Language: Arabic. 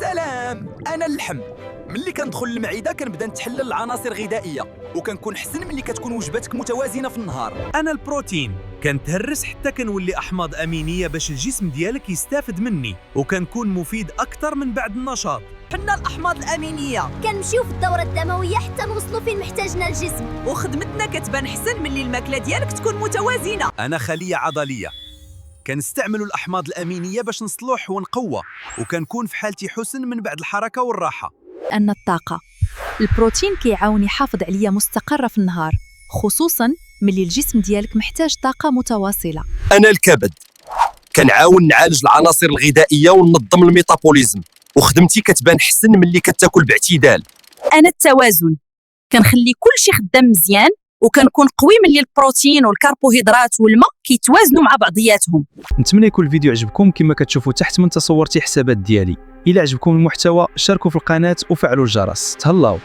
سلام، أنا اللحم. ملي كندخل للمعدة كنبدا نتحلل العناصر الغذائية وكنكون حسن ملي كتكون وجباتك متوازنة في النهار. أنا البروتين، كنتهرس حتى كنولي أحماض أمينية باش الجسم ديالك يستافد مني وكنكون مفيد أكثر من بعد النشاط. حنا الأحماض الأمينية كنمشيو في الدورة الدموية حتى نوصلوا فين محتاجنا الجسم، وخدمتنا كتبان حسن ملي الماكلة ديالك تكون متوازنة. أنا خلية عضلية، كنستعملوا الأحماض الأمينية باش نصلح ونقوى وكنكون في حالتي حسن من بعد الحركة والراحة. أن الطاقة، البروتين كيعاون يحافظ عليا مستقرة في النهار، خصوصاً ملي الجسم ديالك محتاج طاقة متواصلة. أنا الكبد، كنعاون نعالج العناصر الغذائية وننظم الميتابوليزم، وخدمتي كتبان حسن ملي كتاكل باعتدال. أنا التوازن، كنخلي كل شيء خدام مزيان وكنكون قوي ملي البروتين والكربوهيدرات والماء كيتوازنوا مع بعضياتهم. نتمنى يكون الفيديو عجبكم كما كتشوفوا تحت من تصورتي حسابات ديالي. إلا عجبكم المحتوى شاركوا في القناة وفعلوا الجرس. تهلاو.